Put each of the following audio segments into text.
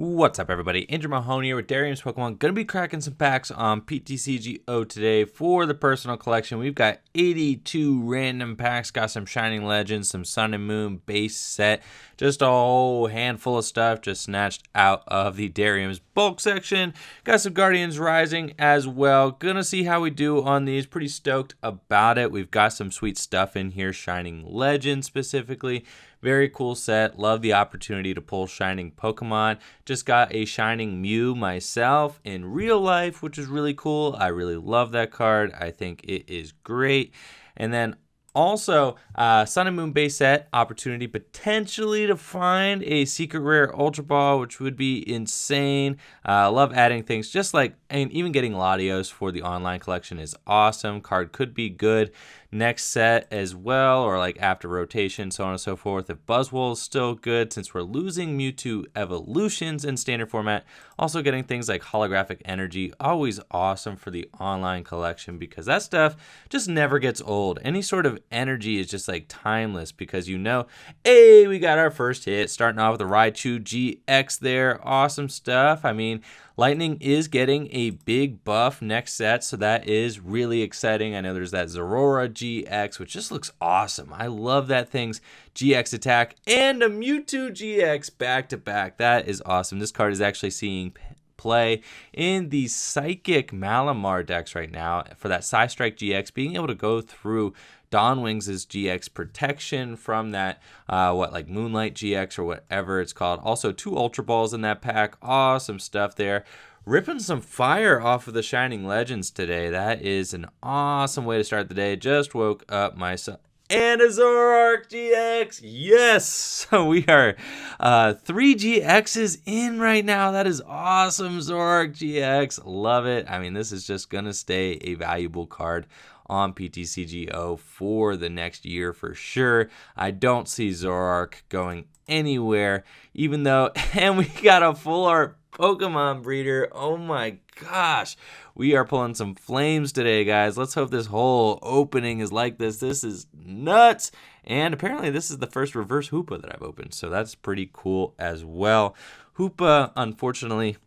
What's up, everybody? Andrew Mahoney here with Derium's Pokemon. Gonna be cracking some packs on PTCGO today for the personal collection. We've got 82 random packs, got some Shining Legends, some Sun and Moon base set, just a whole handful of stuff just snatched out of the Derium's bulk section. Got some Guardians Rising as well. Gonna see how we do on these. Pretty stoked about it. We've got some sweet stuff in here, Shining Legends specifically. Very cool set. Love the opportunity to pull Shining Pokemon. Just got a Shining Mew myself in real life, which is really cool. I really love that card. I think it is great. And then also, Sun and Moon base set opportunity potentially to find a secret rare Ultra Ball, which would be insane. Love adding things just like, and even getting Latios for the online collection is awesome. Card could be good next set as well, or like after rotation, so on and so forth. If Buzzwole is still good, since we're losing Mewtwo evolutions in standard format. Also getting things like holographic energy, always awesome for the online collection because that stuff just never gets old. Any sort of energy is just like timeless because hey, we got our first hit, starting off with the Raichu GX there. Awesome stuff. I mean, Lightning is getting a big buff next set, so that is really exciting. I know there's that Zorora GX, which just looks awesome. I love that thing's GX attack and a Mewtwo GX back to back. That is awesome. This card is actually seeing play in the Psychic Malamar decks right now for that Psystrike GX, being able to go through Dawnwings' GX protection from that, Moonlight GX or whatever it's called. Also, 2 Ultra Balls in that pack. Awesome stuff there. Ripping some fire off of the Shining Legends today. That is an awesome way to start the day. Just woke up myself. And a Zoroark GX. Yes. So we are 3 GXs in right now. That is awesome. Zoroark GX. Love it. I mean, this is just going to stay a valuable card on PTCGO for the next year for sure. I don't see Zoroark going anywhere, even though, and we got a full art Pokemon breeder. Oh my gosh, we are pulling some flames today, guys. Let's hope this whole opening is like this. This is nuts. And apparently this is the first reverse Hoopa that I've opened, so that's pretty cool as well. Hoopa, unfortunately,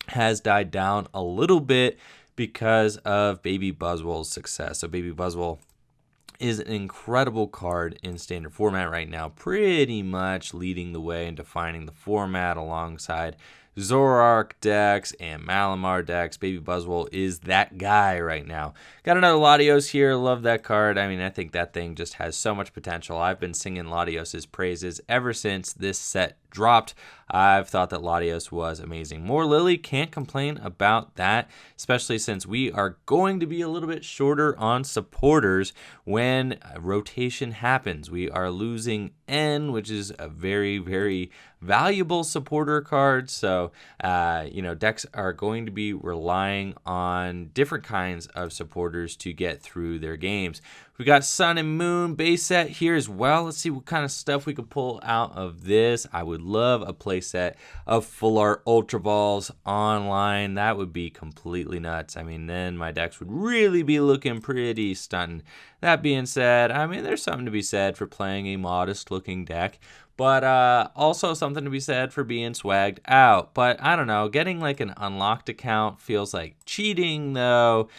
has died down a little bit because of Baby Buzzwole's success. So Baby Buzzwole is an incredible card in standard format right now, pretty much leading the way and defining the format alongside Zoroark decks and Malamar decks. Baby Buzzwole is that guy right now. Got another Latios here. Love that card. I mean, I think that thing just has so much potential. I've been singing Latios' praises ever since this set dropped. I've thought that Latios was amazing. More Lily, can't complain about that, especially since we are going to be a little bit shorter on supporters when rotation happens. We are losing N, which is a very, very valuable supporter card. So, decks are going to be relying on different kinds of supporters to get through their games. We got Sun and Moon base set here as well. Let's see what kind of stuff we can pull out of this. I would love a play set of full art Ultra Balls online. That would be completely nuts. I mean, then my decks would really be looking pretty stunning. That being said, I mean, there's something to be said for playing a modest looking deck, but also something to be said for being swagged out. But I don't know, getting like an unlocked account feels like cheating though,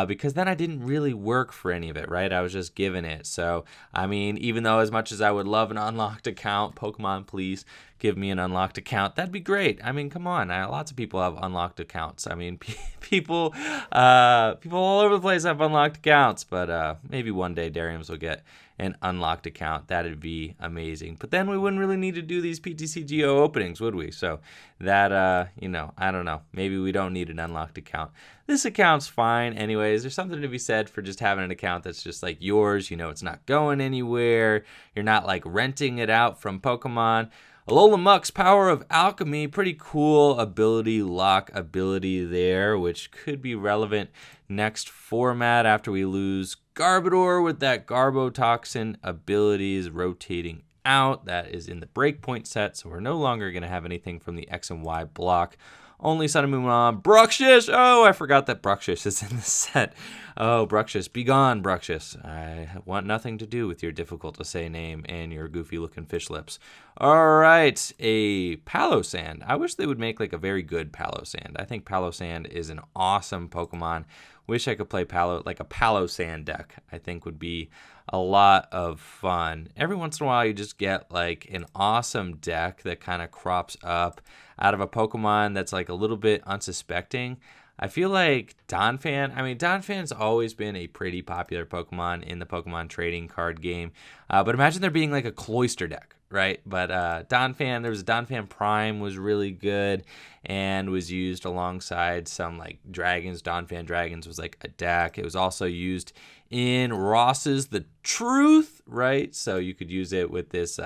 because then I didn't really work for any of it, right? I was just given it. So, I mean, even though as much as I would love an unlocked account, Pokemon, please give me an unlocked account. That'd be great. I mean, come on. Lots of people have unlocked accounts. I mean, people all over the place have unlocked accounts, but maybe one day Dariums will get an unlocked account. That'd be amazing. But then we wouldn't really need to do these PTCGO openings, would we? So that, I don't know. Maybe we don't need an unlocked account. This account's fine anyways. There's something to be said for just having an account that's just like yours. It's not going anywhere. You're not like renting it out from Pokemon. Alola Muck's Power of Alchemy, pretty cool ability, lock ability there, which could be relevant next format after we lose Garbodor with that Garbotoxin abilities, rotating out. That is in the Breakpoint set, so we're no longer going to have anything from the X and Y block. Only Sun and Moon on Bruxish. Oh, I forgot that Bruxish is in the set. Oh, Bruxish, be gone, Bruxish. I want nothing to do with your difficult-to-say name and your goofy-looking fish lips. All right, a Palossand. I wish they would make like a very good Palossand. I think Palossand is an awesome Pokemon. Wish I could play a Palossand deck. I think would be a lot of fun. Every once in a while, you just get like an awesome deck that kind of crops up out of a Pokemon that's like a little bit unsuspecting. I feel like Donphan's always been a pretty popular Pokemon in the Pokemon trading card game. But imagine there being like a Cloyster deck, right? But there was a Donphan Prime was really good and was used alongside some like Dragons. Donphan Dragons was like a deck. It was also used in Ross's The Truth, right? So you could use it with this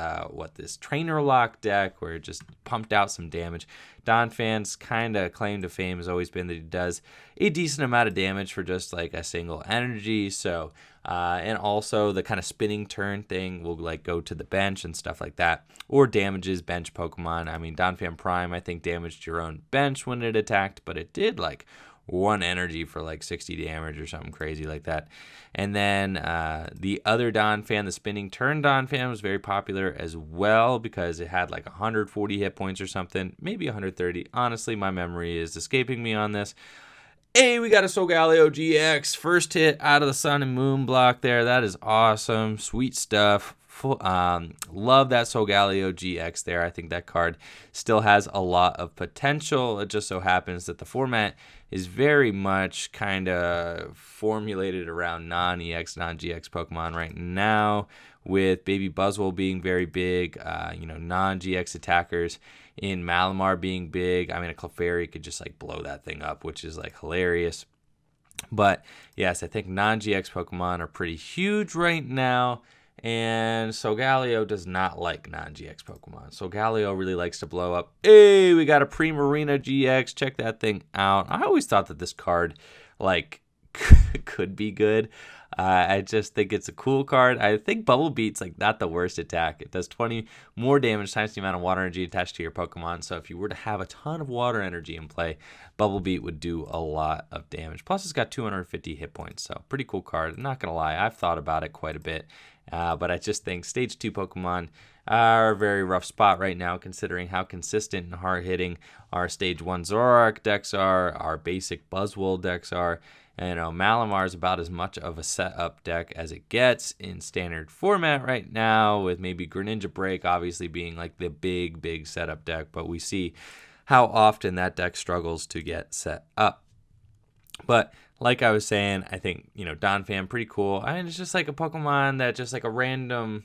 Trainer Lock deck where it just pumped out some damage. Donphan's kind of claim to fame has always been that he does a decent amount of damage for just like a single energy. So, and also the kind of spinning turn thing will like go to the bench and stuff like that, or damages bench Pokemon. I mean, Donphan Prime, I think, damaged your own bench when it attacked, but it did like 1 energy for like 60 damage or something crazy like that. And then the other Donphan, the spinning turn Donphan, was very popular as well because it had like 140 hit points or something, maybe 130. Honestly, my memory is escaping me on this. Hey, we got a Galileo Gx. First hit out of the Sun and Moon block there. That is awesome. Sweet stuff. Love that Galileo Gx there. I think that card still has a lot of potential. It just so happens that the format is very much kind of formulated around non-EX, non-GX Pokemon right now, with Baby Buzzwole being very big, non-GX attackers in Malamar being big. I mean, a Clefairy could just like blow that thing up, which is like hilarious. But yes, I think non-GX Pokemon are pretty huge right now. And Solgaleo does not like non-GX Pokemon. Solgaleo really likes to blow up. Hey, we got a Primarina GX. Check that thing out. I always thought that this card, like, could be good. I just think it's a cool card. I think Bubble Beat's, like, not the worst attack. It does 20 more damage times the amount of water energy attached to your Pokemon. So if you were to have a ton of water energy in play, Bubble Beat would do a lot of damage. Plus, it's got 250 hit points. So pretty cool card. I'm not going to lie. I've thought about it quite a bit. But I just think Stage 2 Pokemon are a very rough spot right now, considering how consistent and hard-hitting our Stage 1 Zoroark decks are, our basic Buzzwole decks are. And Malamar is about as much of a setup deck as it gets in standard format right now, with maybe Greninja Break obviously being like the big setup deck. But we see how often that deck struggles to get set up. But like I was saying, I think, Donphan, pretty cool. I mean, it's just like a Pokemon that just like a random,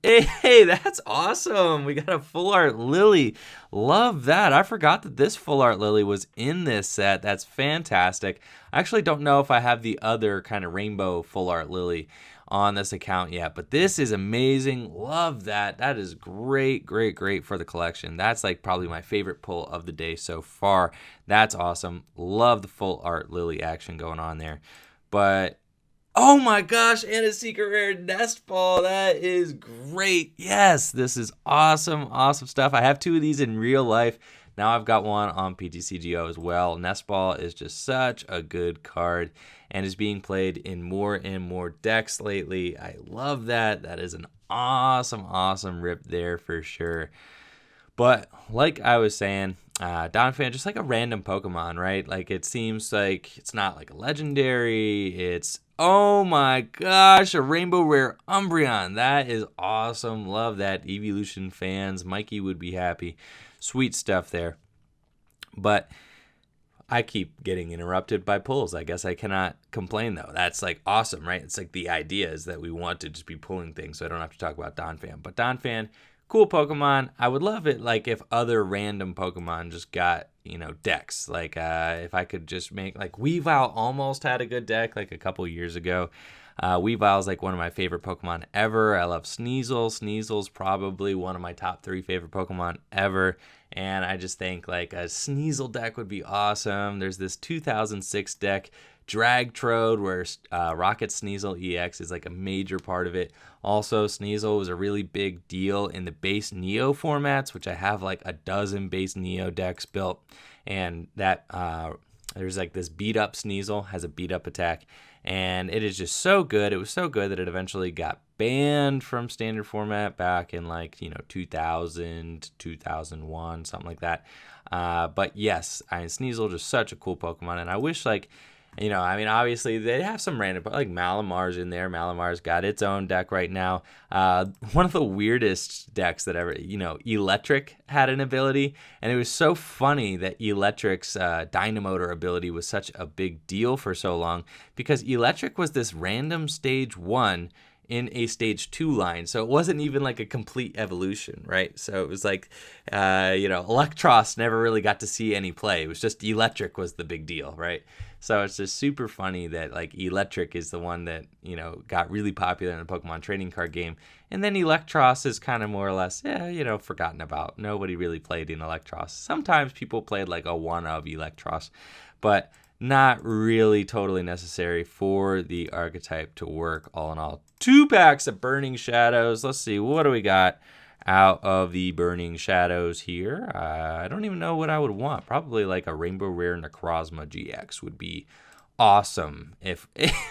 hey, that's awesome. We got a full art Lily. Love that. I forgot that this full art Lily was in this set. That's fantastic. I actually don't know if I have the other kind of rainbow full art Lily on this account yet, but this is amazing. Love that. That is great for the collection. That's like probably my favorite pull of the day so far. That's awesome. Love the full art Lily action going on there. But oh my gosh, and a secret rare Nest Ball. That is great. Yes, this is awesome stuff. I have 2 of these in real life. Now I've got one on PTCGO as well. Nest Ball is just such a good card and is being played in more and more decks lately. I love that. That is an awesome rip there for sure. But like I was saying, Donphan, just like a random Pokemon, right? Like it seems like it's not like a legendary. It's, oh my gosh, a Rainbow Rare Umbreon. That is awesome. Love that. Evolution fans, Mikey would be happy. Sweet stuff there. But I keep getting interrupted by pulls. I guess I cannot complain, though. That's like awesome, right? It's like the idea is that we want to just be pulling things, so I don't have to talk about Donphan. But Donphan, cool Pokemon. I would love it like if other random Pokemon just got, decks. Like if I could just make, like Weavile almost had a good deck like a couple years ago. Weavile is like one of my favorite Pokemon ever. I love Sneasel. Sneasel's probably one of my top 3 favorite Pokemon ever. And I just think like a Sneasel deck would be awesome. There's this 2006 deck, Drag Trode, where Rocket Sneasel EX is like a major part of it. Also, Sneasel was a really big deal in the base Neo formats, which I have like a dozen base Neo decks built. And that there's like this beat up Sneasel, has a beat up attack. And it is just so good. It was so good that it eventually got banned from standard format back in 2000, 2001, something like that. But yes, Sneasel just such a cool Pokemon. And I wish obviously they have some random, but like Malamar's in there. Malamar's got its own deck right now. One of the weirdest decks that ever, Electric had an ability, and it was so funny that Electric's Dynamotor ability was such a big deal for so long, because Electric was this random stage 1 in a stage 2 line, so it wasn't even like a complete evolution, right? So it was like, Electros never really got to see any play. It was just Electric was the big deal, right? So it's just super funny that like Electric is the one that, got really popular in the Pokemon trading card game. And then Electros is kind of more or less, forgotten about. Nobody really played in Electros. Sometimes people played like a one of Electros, but not really totally necessary for the archetype to work all in all. 2 packs of Burning Shadows. Let's see, what do we got out of the Burning Shadows here? I don't even know what I would want. Probably like a Rainbow Rare Necrozma GX would be awesome. If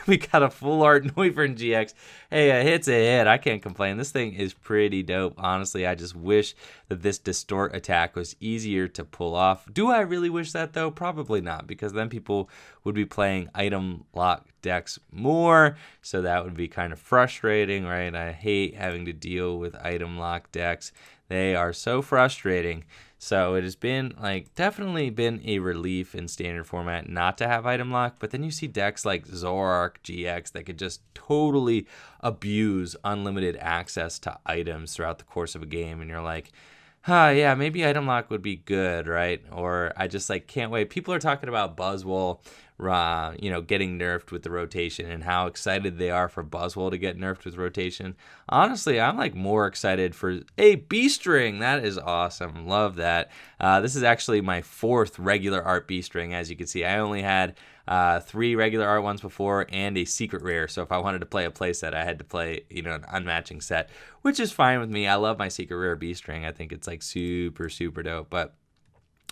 we got a full art Noivern GX, hey, a hit's a hit. I can't complain. This thing is pretty dope. Honestly, I just wish that this distort attack was easier to pull off. Do I really wish that though? Probably not, because then people would be playing item lock decks more, so that would be kind of frustrating, right? I hate having to deal with item lock decks. They are so frustrating. So it has been definitely been a relief in standard format not to have item lock, but then you see decks like Zoroark GX that could just totally abuse unlimited access to items throughout the course of a game, and you're like, yeah, maybe item lock would be good, right? Or I just can't wait. People are talking about Buzzwole, getting nerfed with the rotation, and how excited they are for Buzzwole to get nerfed with rotation. Honestly, I'm more excited for a B-String. That is awesome. Love that. This is actually my 4th regular art B-String. As you can see, I only had 3 regular art ones before and a secret rare. So if I wanted to play a play set, I had to play, an unmatching set, which is fine with me. I love my secret rare B-String. I think it's super, super dope. But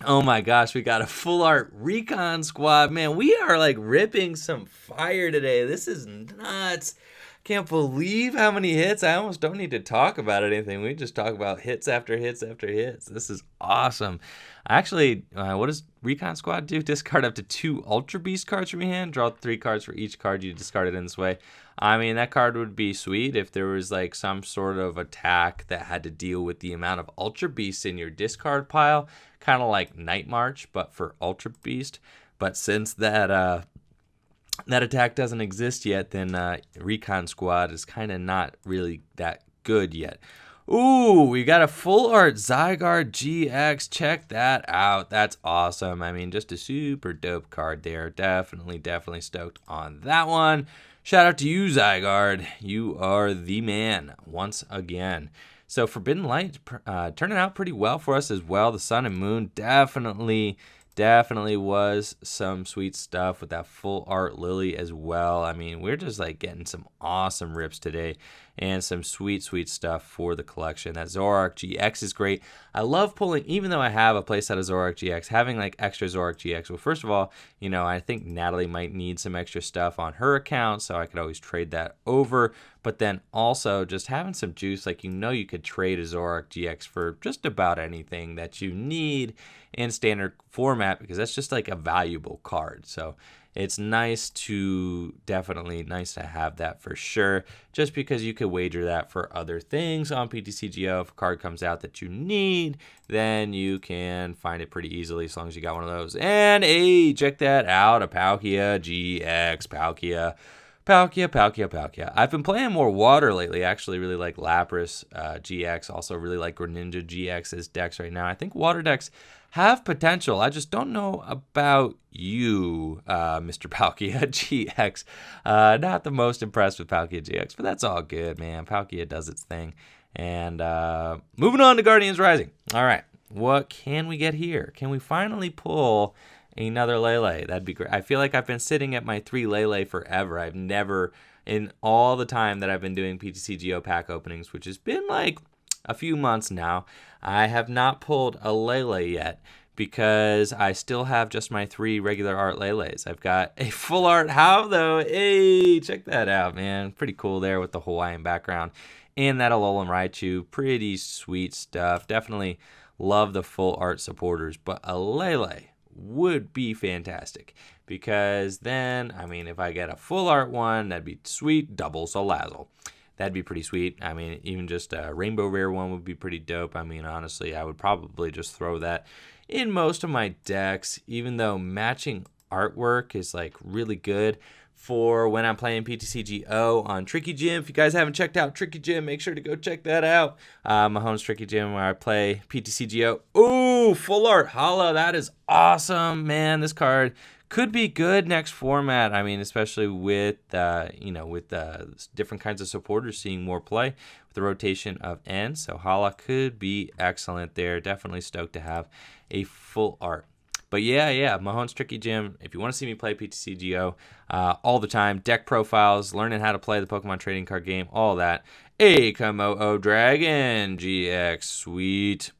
oh my gosh, we got a full art Recon Squad. Man, we are ripping some fire today. This is nuts. Can't believe how many hits. I almost don't need to talk about anything. We just talk about hits after hits after hits. This is awesome. Actually, what does Recon Squad do? Discard up to 2 Ultra Beast cards from your hand. Draw 3 cards for each card you discarded in this way. I mean, that card would be sweet if there was some sort of attack that had to deal with the amount of Ultra Beasts in your discard pile. Kind of like Night March, but for Ultra Beast. But since that attack doesn't exist yet, then Recon Squad is kind of not really that good yet. Ooh, we got a full art Zygarde GX. Check that out. That's awesome. I mean, just a super dope card there. Definitely stoked on that one. Shout out to you, Zygarde. You are the man once again. So Forbidden Light turning out pretty well for us as well. The Sun and Moon definitely was some sweet stuff with that full art Lily as well. I mean, we're just getting some awesome rips today and some sweet stuff for the collection. That Zoroark GX is great. I love pulling, even though I have a playset of Zoroark GX, having extra Zoroark GX. Well, first of all, I think Natalie might need some extra stuff on her account, so I could always trade that over. But then also just having some juice, you could trade a Zoroark GX for just about anything that you need in standard format, because that's just a valuable card. So it's definitely nice to have that for sure, just because you could wager that for other things on PTCGO. If a card comes out that you need, then you can find it pretty easily as long as you got one of those. And hey, check that out, a Palkia GX, Palkia. I've been playing more water lately. Actually, really like Lapras GX. Also, really like Greninja GX as decks right now. I think water decks have potential. I just don't know about you, Mr. Palkia GX. Not the most impressed with Palkia GX, but that's all good, man. Palkia does its thing. And moving on to Guardians Rising. All right, what can we get here? Can we finally pull another Lele. That'd be great. I feel like I've been sitting at my 3 Lele forever. I've never, in all the time that I've been doing PTCGO pack openings, which has been like a few months now, I have not pulled a Lele yet because I still have just my 3 regular art Leles. I've got a full art How though. Hey, check that out, man. Pretty cool there with the Hawaiian background and that Alolan Raichu. Pretty sweet stuff. Definitely love the full art supporters, but a Lele would be fantastic because then, I mean, if I get a full art one, that'd be sweet. Double Salazzle. That'd be pretty sweet. I mean, even just a Rainbow Rare one would be pretty dope. I mean, honestly, I would probably just throw that in most of my decks, even though matching artwork is like really good for when I'm playing PTCGO on Tricky Gym. If you guys haven't checked out Tricky Gym, make sure to go check that out. Mahone's Tricky Gym, where I play PTCGO. Ooh, full art Hala. That is awesome, man. This card could be good next format. I mean, especially with different kinds of supporters seeing more play with the rotation of N. So Hala could be excellent there. Definitely stoked to have a full art. But yeah, Mahone's Tricky Gym. If you want to see me play PTCGO all the time, deck profiles, learning how to play the Pokemon trading card game, all that. A Komodo Dragon GX, sweet.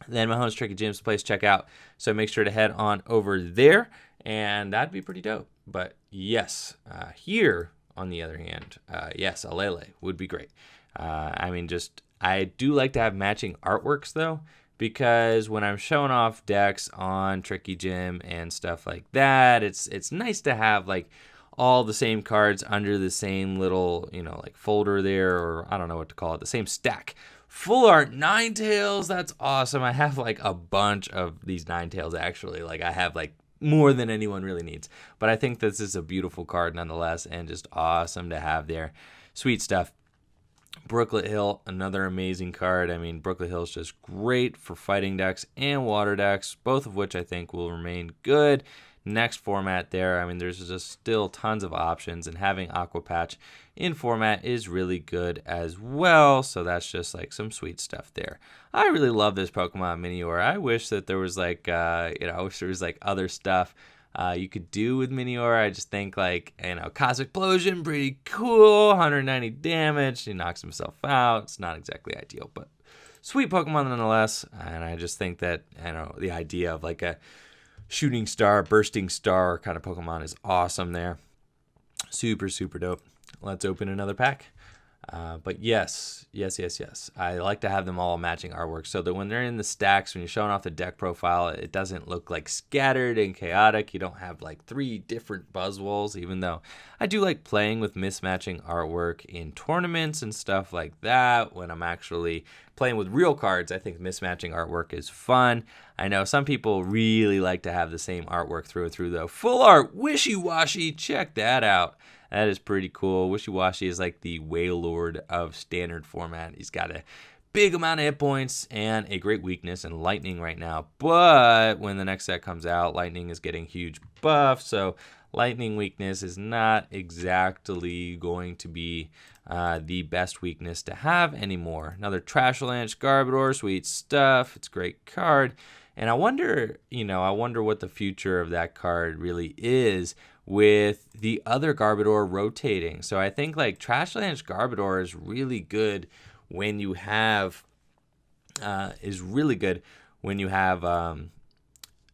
Then Mahone's Tricky Gym's the place to check out. So make sure to head on over there, and that'd be pretty dope. But yes, here on the other hand, yes, a Lele would be great. I do like to have matching artworks though, because when I'm showing off decks on Tricky Gym and stuff like that, it's nice to have like all the same cards under the same little, like folder there, or I don't know what to call it, the same stack. Full art Ninetales, that's awesome. I have like a bunch of these Ninetales actually. Like I have like more than anyone really needs. But I think this is a beautiful card nonetheless, and just awesome to have there. Sweet stuff. Brooklet Hill, another amazing card. I mean, Brooklet Hill is just great for fighting decks and water decks, both of which I think will remain good next format there. I mean, there's just still tons of options, and having Aqua Patch in format is really good as well. So that's just like some sweet stuff there. I really love this Pokemon Minior. I wish that there was like, I wish there was like other stuff you could do with Minior. I just think like, Cosmic Explosion, pretty cool, 190 damage, he knocks himself out. It's not exactly ideal, but sweet Pokemon nonetheless. And I just think that, the idea of like a shooting star, bursting star kind of Pokemon is awesome there. Super, super dope. Let's open another pack. But yes. I like to have them all matching artwork so that when they're in the stacks, when you're showing off the deck profile, it doesn't look like scattered and chaotic. You don't have like 3 different Buzzwoles, even though I do like playing with mismatching artwork in tournaments and stuff like that. When I'm actually playing with real cards, I think mismatching artwork is fun. I know some people really like to have the same artwork through and through though. Full art Wishy Washy, check that out. That is pretty cool. Wishy Washy is like the Wailord of standard format. He's got a big amount of hit points and a great weakness in Lightning right now. But when the next set comes out, Lightning is getting huge buff. So Lightning weakness is not exactly going to be the best weakness to have anymore. Another Trashlanch Garbodor, sweet stuff. It's a great card. And I wonder what the future of that card really is with the other Garbodor rotating. So I think like Trashlanch Garbodor is really good when you have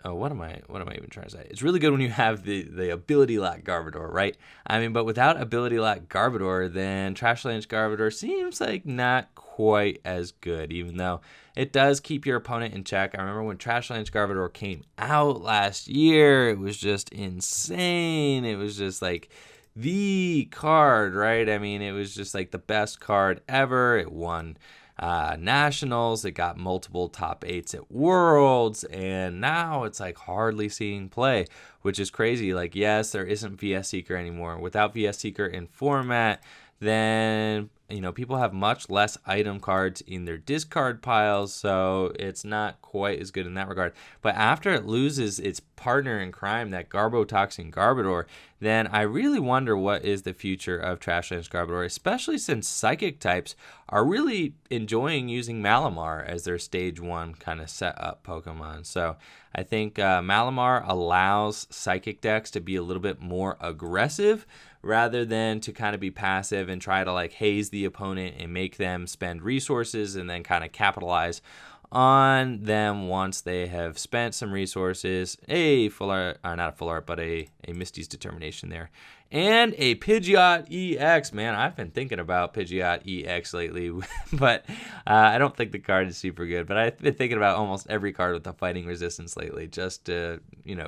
what am I even trying to say? It's really good when you have the ability lock Garbodor, right? I mean, but without ability lock Garbodor, then Trashlanch Garbodor seems like not quite as good, even though it does keep your opponent in check. I remember when Trashlanch Garbodor came out last year, it was just insane. It was just like the card, right? I mean, it was just like the best card ever. It won nationals, it got multiple top 8s at Worlds, and now it's like hardly seeing play, which is crazy. Like, yes, there isn't VS Seeker anymore. Without VS Seeker in format, then people have much less item cards in their discard piles, so it's not quite as good in that regard. But after it loses its partner in crime, that Garbotoxin Garbodor, then I really wonder what is the future of Trashlands Garbodor, especially since Psychic types are really enjoying using Malamar as their stage 1 kind of set up Pokemon. So I think Malamar allows Psychic decks to be a little bit more aggressive rather than to kind of be passive and try to like haze the opponent and make them spend resources and then kind of capitalize on them once they have spent some resources. A full art, not a full art, but a Misty's Determination there. And a Pidgeot EX. Man, I've been thinking about Pidgeot EX lately, but I don't think the card is super good. But I've been thinking about almost every card with the fighting resistance lately, just to,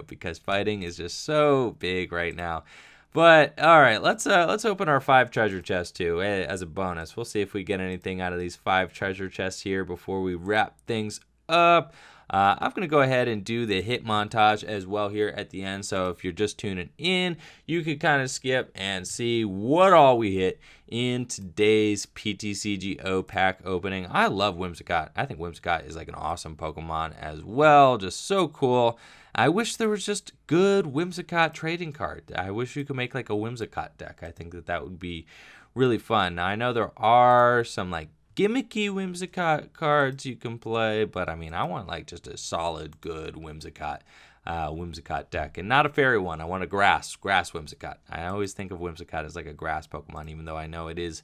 because fighting is just so big right now. But all right, let's open our 5 treasure chests too as a bonus. We'll see if we get anything out of these 5 treasure chests here before we wrap things up. I'm going to go ahead and do the hit montage as well here at the end. So if you're just tuning in, you could kind of skip and see what all we hit in today's PTCGO pack opening. I love Whimsicott. I think Whimsicott is like an awesome Pokemon as well. Just so cool. I wish there was just good Whimsicott trading card. I wish you could make like a Whimsicott deck. I think that would be really fun. Now, I know there are some like gimmicky Whimsicott cards you can play, but I mean, I want like just a solid, good Whimsicott deck, and not a fairy one. I want a grass Whimsicott. I always think of Whimsicott as like a grass Pokemon, even though I know it is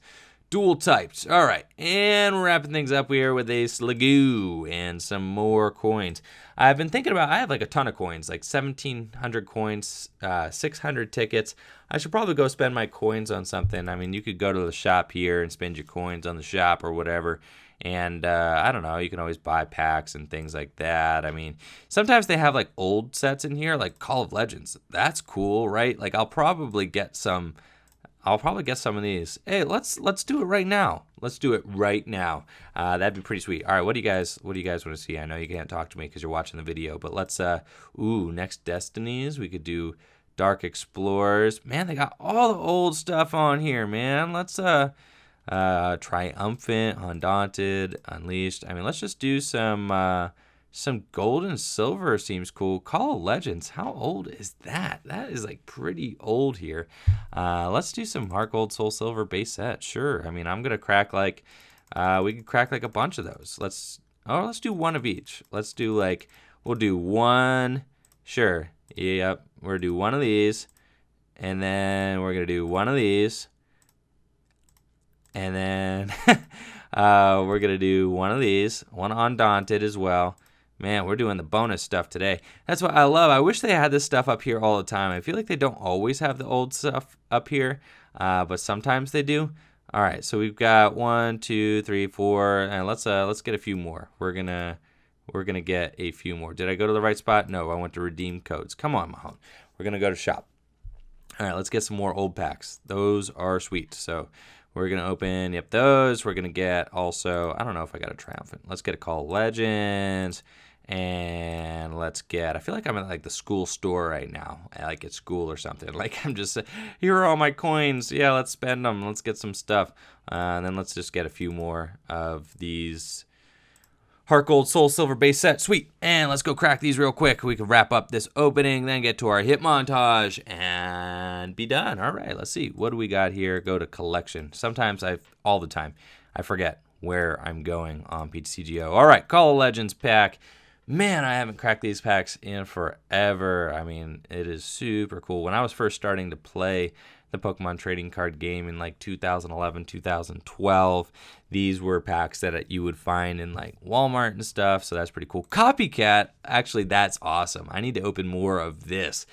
dual typed. All right, and we're wrapping things up here with a Sliggoo and some more coins. I've been thinking about, I have like a ton of coins, like 1,700 coins, 600 tickets. I should probably go spend my coins on something. I mean, you could go to the shop here and spend your coins on the shop or whatever. And I don't know, you can always buy packs and things like that. I mean, sometimes they have like old sets in here, like Call of Legends. That's cool, right? Like I'll probably get some of these. Hey, let's do it right now. Let's do it right now. That'd be pretty sweet. All right, what do you guys want to see? I know you can't talk to me because you're watching the video, but let's next Destinies. We could do Dark Explorers. Man, they got all the old stuff on here, man. Let's Triumphant, Undaunted, Unleashed. I mean, let's just do some gold and silver seems cool. Call of Legends, how old is that? That is like pretty old here. Let's do some Heart Gold, Soul Silver base set. Sure. I mean, I'm gonna crack like we could crack like a bunch of those. Let's do one of each. Let's do like we'll do one. Sure. Yep. We're gonna do one of these, and then we're gonna do one of these, and then we're gonna do one of these, one Undaunted as well. Man, we're doing the bonus stuff today. That's what I love. I wish they had this stuff up here all the time. I feel like they don't always have the old stuff up here, but sometimes they do. All right, so we've got 1, 2, 3, 4, and let's get a few more. We're gonna get a few more. Did I go to the right spot? No, I went to redeem codes. Come on, Mahone. We're gonna go to shop. All right, let's get some more old packs. Those are sweet. So we're gonna open those. We're gonna get also. I don't know if I got a Triumphant. Let's get a Call of Legends. And let's get, I feel like I'm at like the school store right now, like at school or something. Like I'm just, here are all my coins. Yeah, let's spend them. Let's get some stuff. And then let's just get a few more of these Heart Gold, Soul Silver base set. Sweet. And let's go crack these real quick. We can wrap up this opening, then get to our hit montage and be done. All right, let's see. What do we got here? Go to collection. Sometimes all the time, I forget where I'm going on PTCGO. All right, Call of Legends pack. Man, I haven't cracked these packs in forever. I mean, it is super cool. When I was first starting to play the Pokemon trading card game in like 2011, 2012, these were packs that you would find in like Walmart and stuff, so that's pretty cool. Copycat, actually, that's awesome. I need to open more of this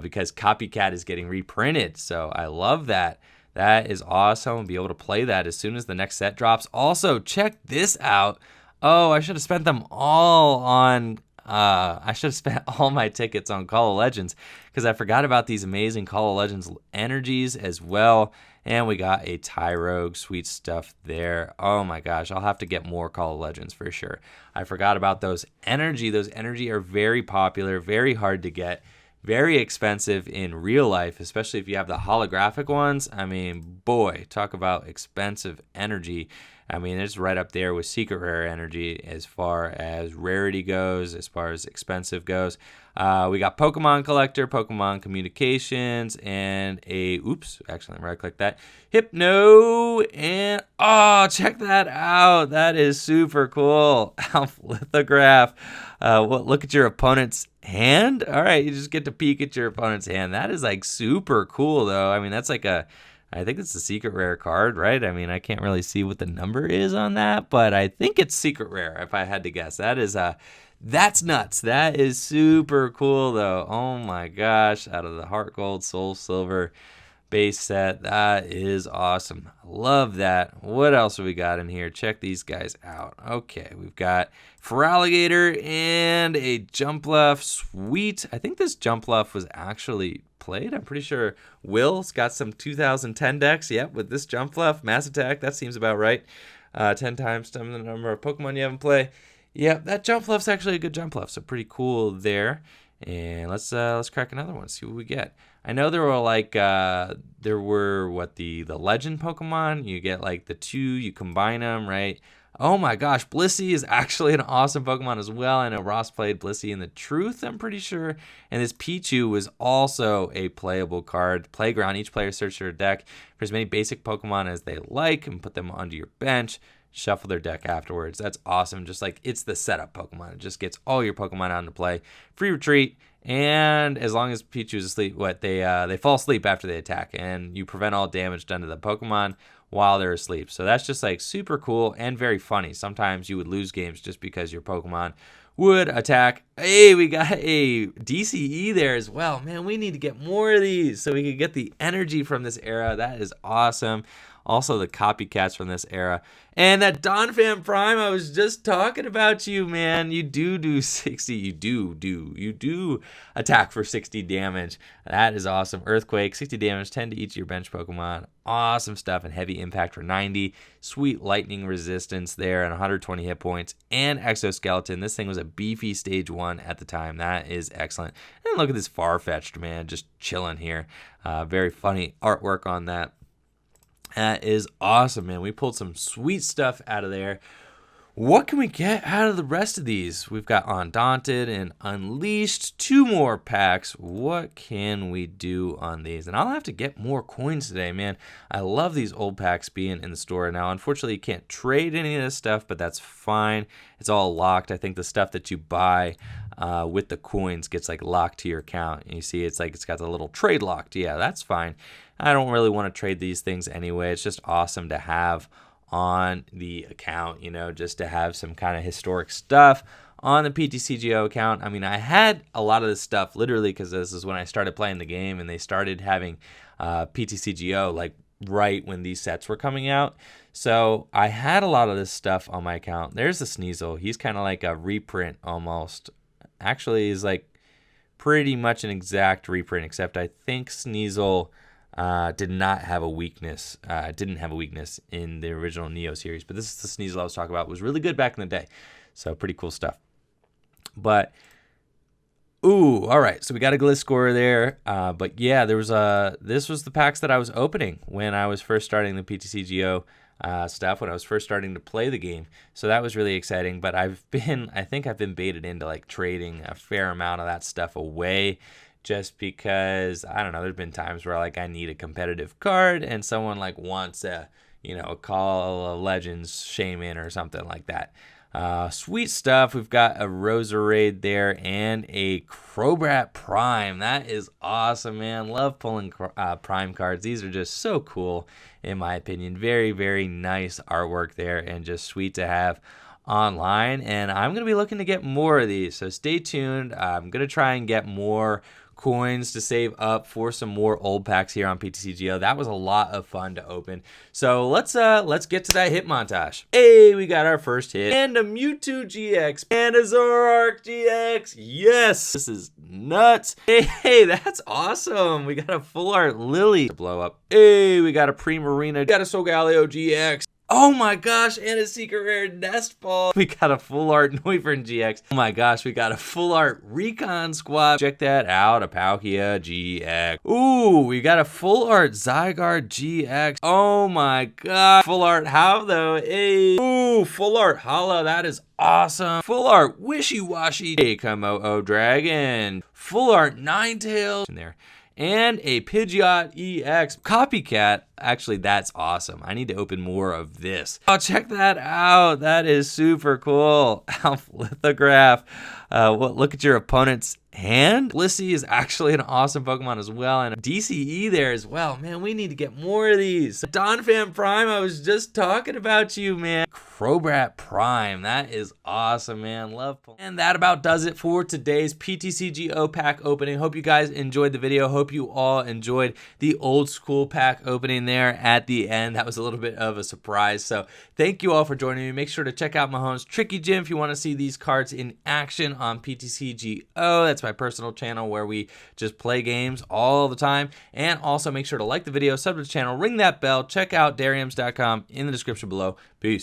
because Copycat is getting reprinted, so I love that. That is awesome. I'll be able to play that as soon as the next set drops. Also, check this out. Oh, I should have spent them all on, I should have spent all my tickets on Call of Legends because I forgot about these amazing Call of Legends energies as well. And we got a Tyrogue, sweet stuff there. Oh my gosh, I'll have to get more Call of Legends for sure. I forgot about those energy. Those energy are very popular, very hard to get. very expensive in real life, especially if you have the holographic ones. I mean, boy, talk about expensive energy. I mean, it's right up there with secret rare energy as far as rarity goes, as far as expensive goes. We got Pokemon Collector, Pokemon Communications, and actually, right click that, Hypno, and check that out. That is super cool. Alpha Lithograph. Look at your opponent's hand. All right, you just get to peek at your opponent's hand. That is like super cool, though. I mean, that's like I think it's a secret rare card, right? I mean, I can't really see what the number is on that, but I think it's secret rare if I had to guess. That's nuts. That is super cool, though. Oh my gosh, out of the Heart Gold, Soul Silver base set. That is awesome. Love that. What else have we got in here? Check these guys out. Okay, we've got Feraligatr and a Jumpluff. Sweet. I think this Jumpluff was actually played. I'm pretty sure Will's got some 2010 decks. Yep, with this Jumpluff. Mass Attack. That seems about right. 10 times the number of Pokemon you haven't played. Yep, that Jumpluff's actually a good Jumpluff. So pretty cool there. And let's crack another one. See what we get. I know there were the legend Pokemon. You get like the two, you combine them, right? Oh my gosh, Blissey is actually an awesome Pokemon as well. I know Ross played Blissey in the Truth, I'm pretty sure. And this Pichu was also a playable card. Playground, each player searches their deck for as many basic Pokemon as they like and put them onto your bench. Shuffle their deck afterwards. That's awesome. Just like it's the setup Pokemon. It just gets all your Pokemon out into play. Free retreat. And as long as Pichu is asleep, they fall asleep after they attack, and you prevent all damage done to the Pokemon while they're asleep. So that's just like super cool and very funny. Sometimes you would lose games just because your Pokemon would attack. Hey, we got a DCE there as well. Man, we need to get more of these so we can get the energy from this era. That is awesome. Also, the copycats from this era. And that Donphan Prime, I was just talking about you, man. You do 60. You do attack for 60 damage. That is awesome. Earthquake, 60 damage, 10 to each of your bench Pokemon. Awesome stuff. And heavy impact for 90. Sweet lightning resistance there and 120 hit points. And exoskeleton. This thing was a beefy stage 1 at the time. That is excellent. And look at this Farfetch'd, man. Just chilling here. Very funny artwork on that. That is awesome, man. We pulled some sweet stuff out of there. What can we get out of the rest of these? We've got Undaunted and Unleashed. 2 more packs. What can we do on these? And I'll have to get more coins today, man. I love these old packs being in the store. Now, unfortunately, you can't trade any of this stuff, but that's fine. It's all locked. I think the stuff that you buy with the coins gets like locked to your account. And you see it's got the little trade locked. Yeah, that's fine. I don't really want to trade these things anyway. It's just awesome to have on the account, just to have some kind of historic stuff on the PTCGO account. I mean, I had a lot of this stuff literally because this is when I started playing the game and they started having PTCGO like right when these sets were coming out. So I had a lot of this stuff on my account. There's the Sneasel. He's kind of like a reprint almost. Actually, is like pretty much an exact reprint, except I think Sneasel didn't have a weakness in the original Neo series, but this is the Sneasel I was talking about. It was really good back in the day, so pretty cool stuff. But all right, so we got a Gliscor there, but yeah, this was the packs that I was opening when I was first starting the PTCGO stuff, when I was first starting to play the game. So that was really exciting. But I think I've been baited into like trading a fair amount of that stuff away. Just because, I don't know, there's been times where like I need a competitive card and someone like wants a Call of Legends Shaman or something like that. Sweet stuff. We've got a Roserade there and a Crobat Prime. That is awesome, man. Love pulling Prime cards. These are just so cool, in my opinion. Very, very nice artwork there and just sweet to have online. And I'm going to be looking to get more of these, so stay tuned. I'm going to try and get more coins to save up for some more old packs here on PTCGO. That was a lot of fun to open. So let's get to that hit montage. Hey, we got our first hit. And a Mewtwo GX. And a Zoroark GX. Yes! This is nuts. Hey, that's awesome. We got a full art Lily to blow up. Hey, we got a Primarina. We got a Galileo Gx. Oh my gosh, and a secret rare nest ball. We got a full art Neufern GX. Oh my gosh, we got a full art Recon Squad. Check that out, a Palkia GX. Ooh, we got a full art Zygarde GX. Oh my god. Full art how though? Hey. Ooh, full art Hollow. That is awesome. Full art Wishy Washy Komodo Dragon. Full art Ninetales in there. And a Pidgeot EX Copycat. Actually, that's awesome. I need to open more of this. Oh, check that out. That is super cool. Alpha Lithograph. Look at your opponent's hand. Blissey is actually an awesome Pokemon as well. And DCE there as well. Man, we need to get more of these. Donphan Prime, I was just talking about you, man. Crobat Prime. That is awesome, man. Love. And that about does it for today's PTCGO pack opening. Hope you guys enjoyed the video. Hope you all enjoyed the old school pack opening there at the end. That was a little bit of a surprise. So thank you all for joining me. Make sure to check out Mahone's Tricky Gym if you want to see these cards in action on PTCGO. That's my personal channel where we just play games all the time. And also make sure to like the video, sub to the channel, ring that bell, check out Deriums.com in the description below. Peace.